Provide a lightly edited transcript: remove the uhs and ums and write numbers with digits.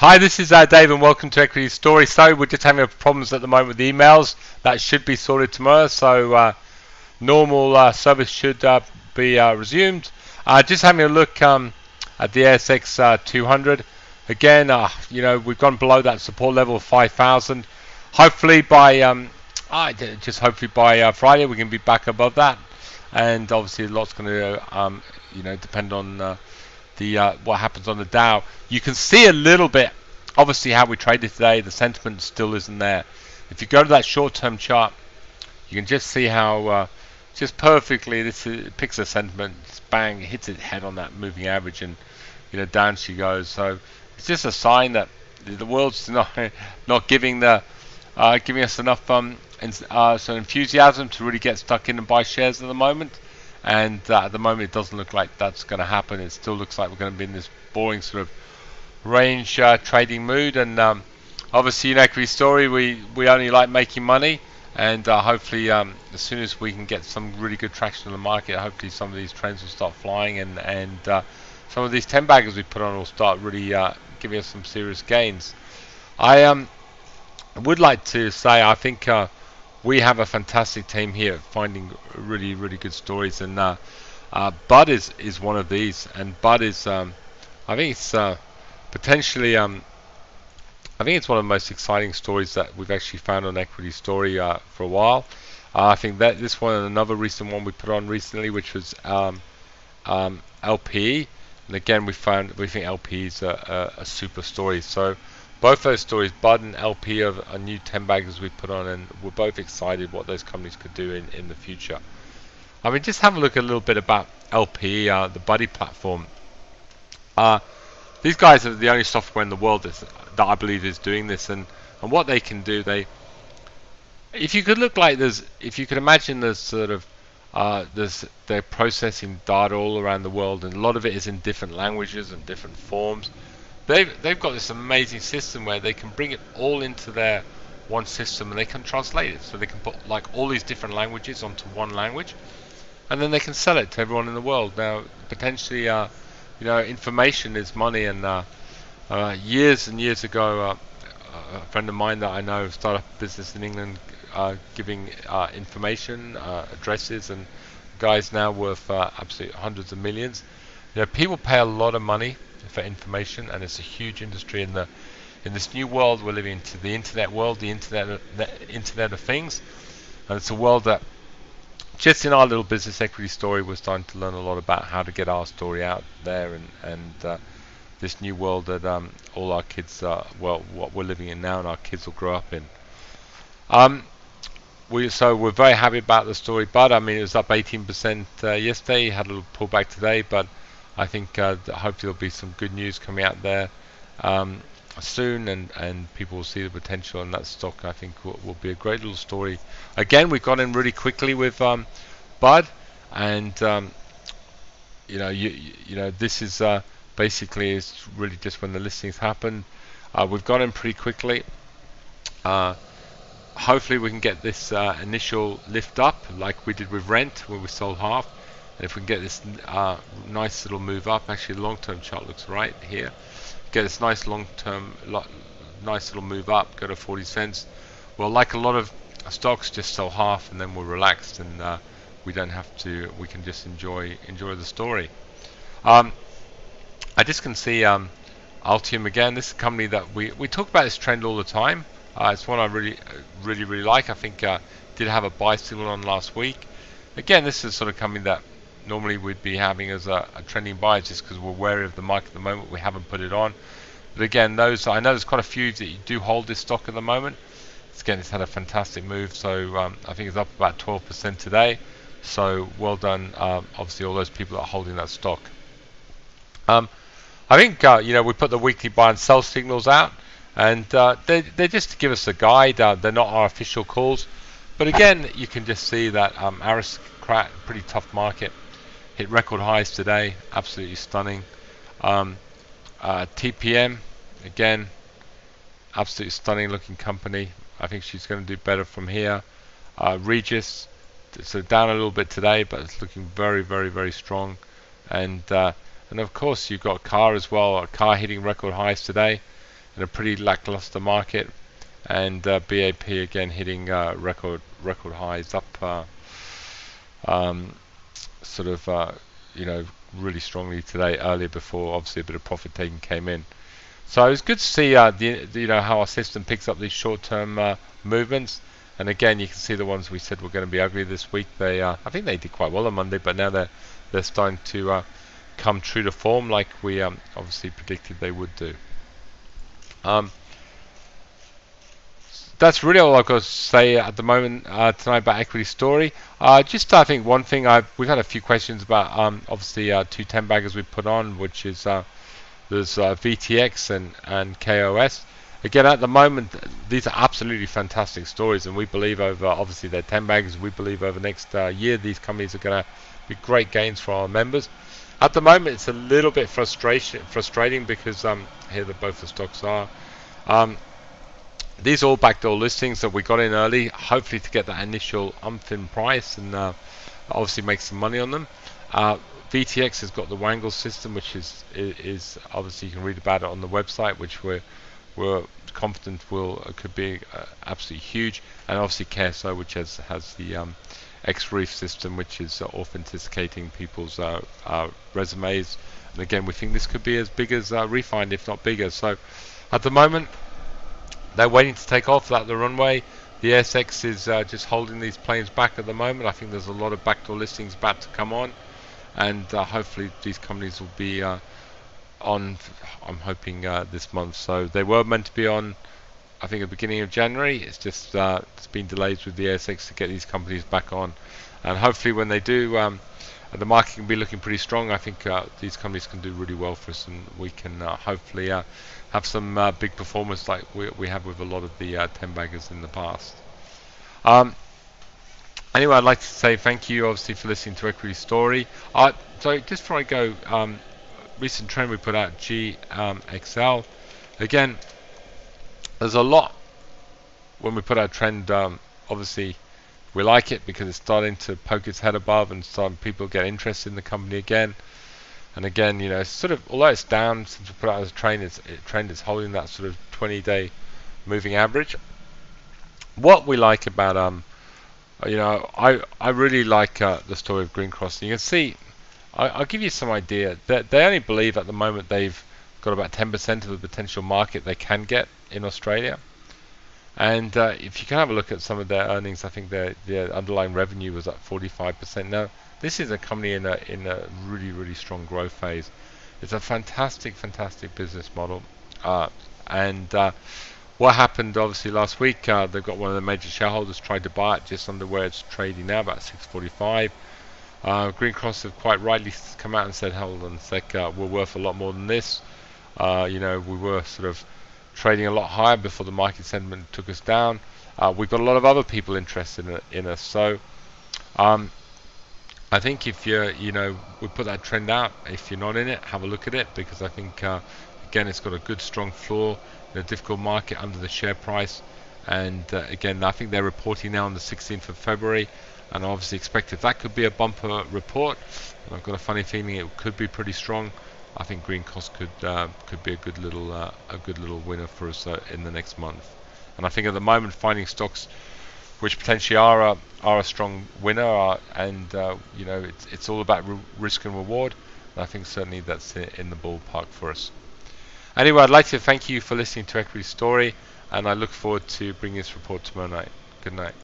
Hi, this is Dave and welcome to Equity Story. Sorry, we're just having problems at the moment with the emails. That should be sorted tomorrow, so normal service should be resumed. Just having a look at the ASX 200. Again, we've gone below that support level of 5,000. Hopefully by Friday we can be back above that, and obviously a lot's going to depend on what happens on the Dow. You can see a little bit obviously how we traded today. The sentiment still isn't there. If you go to that short-term chart, you can just see how just perfectly it picks a sentiment, bang, hits its head on that moving average, and down she goes. So it's just a sign that the world's not giving us enough some enthusiasm to really get stuck in and buy shares at the moment. And at the moment it doesn't look like that's going to happen. It still looks like we're going to be in this boring sort of range trading mood. And obviously in Equity Story we only like making money, and hopefully as soon as we can get some really good traction in the market, hopefully some of these trends will start flying, and some of these 10 baggers we put on will start really giving us some serious gains. I would like to say I think we have a fantastic team here finding really good stories, and Bud is one of these. And Bud is I think it's potentially I think it's one of the most exciting stories that we've actually found on Equity Story for a while. I think that this one and another recent one we put on recently, which was LPE, and again we think LPE is a super story. So both those stories, Bud and LP, are new 10 baggers we put on, and we're both excited what those companies could do in the future. I mean, just have a look a little bit about LP, the Buddy platform. These guys are the only software in the world that I believe is doing this, and what they can do, if you could imagine there's sort of they're processing data all around the world, and a lot of it is in different languages and different forms. They've got this amazing system where they can bring it all into their one system, and they can translate it, so they can put like all these different languages onto one language, and then they can sell it to everyone in the world. Now potentially information is money, and years and years ago a friend of mine that I know started a business in England giving information, addresses, and guys now worth absolute hundreds of millions. People pay a lot of money for information, and it's a huge industry in this new world we're living into, the internet world, the internet of things. And it's a world that just in our little business Equity Story we're starting to learn a lot about how to get our story out there, and this new world that all our kids what we're living in now and our kids will grow up in. So we're very happy about the story. But I mean, it was up 18% yesterday, had a little pullback today, but I think hopefully there'll be some good news coming out there soon, and people will see the potential in that stock. I think will be a great little story. Again, we've got in really quickly with Bud, and this is basically is really just when the listings happen. We've got in pretty quickly. Hopefully we can get this initial lift up like we did with Rent when we sold half. And if we can get this nice little move up, actually the long-term chart looks right here. Get this nice long-term, nice little move up, go to 40 cents. Well, like a lot of stocks, just sell half and then we're relaxed, and we don't have to. We can just enjoy the story. I just can see Altium again. This is a company that we talk about this trend all the time. It's one I really like. I think did have a buy signal on last week. Again, this is sort of company that normally we'd be having as a trending buy, just because we're wary of the market at the moment. We haven't put it on, but again, I know there's quite a few that you do hold this stock at the moment. It's had a fantastic move, so I think it's up about 12% today. So well done, obviously all those people that are holding that stock. I think we put the weekly buy and sell signals out, and they're just to give us a guide. They're not our official calls, but again, you can just see that Aristocrat, pretty tough market, hit record highs today, absolutely stunning. TPM, again, absolutely stunning looking company. I think she's going to do better from here. Regis, so down a little bit today, but it's looking very strong. And of course you've got Car as well. Car hitting record highs today. in a pretty lackluster market, and BAP again hitting record highs up sort of really strongly today, earlier, before obviously a bit of profit taking came in. So it's good to see how our system picks up these short-term movements. And again, you can see the ones we said were going to be ugly this week. I think they did quite well on Monday, but now they're starting to come true to form, like we obviously predicted they would do. That's really all I've got to say at the moment tonight about Equity Story. Just I think one thing, we've had a few questions about obviously 2 10 baggers we put on, which is there's VTX and KOS. Again, at the moment, these are absolutely fantastic stories, and we believe over, obviously they're 10 baggers, we believe over the next year these companies are going to be great gains for our members. At the moment, it's a little bit frustrating because here both the stocks are. These are all backdoor listings that we got in early, hopefully to get that initial umphin price and obviously make some money on them. VTX has got the Wangle system, which is obviously, you can read about it on the website, which we're confident could be absolutely huge. And obviously KSO, which has the XREEF system, which is authenticating people's resumes. And again, we think this could be as big as Refind, if not bigger. So at the moment, they're waiting to take off the runway. The ASX is just holding these planes back at the moment. I think there's a lot of backdoor listings about to come on, and hopefully these companies will be on, I'm hoping this month. So they were meant to be on, I think, at the beginning of January. It's just it's been delays with the ASX to get these companies back on, and hopefully when they do, the market can be looking pretty strong. I think these companies can do really well for us, and we can hopefully have some big performance like we have with a lot of the 10 baggers in the past. Anyway, I'd like to say thank you obviously for listening to Equity Story. So just before I go, recent trend we put out, GXL. Again, there's a lot when we put out trend. Obviously we like it because it's starting to poke its head above and starting people get interested in the company again. And again, it's sort of, although it's down since we put out as a trend, it's holding that sort of 20-day moving average. What we like about I really like the story of Green Cross. And you can see, I'll give you some idea that they only believe at the moment they've got about 10% of the potential market they can get in Australia. And if you can have a look at some of their earnings, I think their underlying revenue was up 45%. Now, this is a company in a really strong growth phase. It's a fantastic business model. And what happened obviously last week, they've got one of the major shareholders tried to buy it just under where it's trading now, about 645. Green Cross have quite rightly come out and said, hold on a sec, we're worth a lot more than this. We were sort of trading a lot higher before the market sentiment took us down. We've got a lot of other people interested in us. So I think if we put that trend out, if you're not in it, have a look at it, because I think again, it's got a good strong floor in a difficult market under the share price. And again, I think they're reporting now on the 16th of February, and I obviously expect if that could be a bumper report, and I've got a funny feeling it could be pretty strong. I think Green Cross could be a good little winner for us in the next month. And I think at the moment, finding stocks which potentially are a strong winner, it's all about risk and reward. And I think certainly that's in the ballpark for us. Anyway, I'd like to thank you for listening to Equity Story, and I look forward to bringing this report tomorrow night. Good night.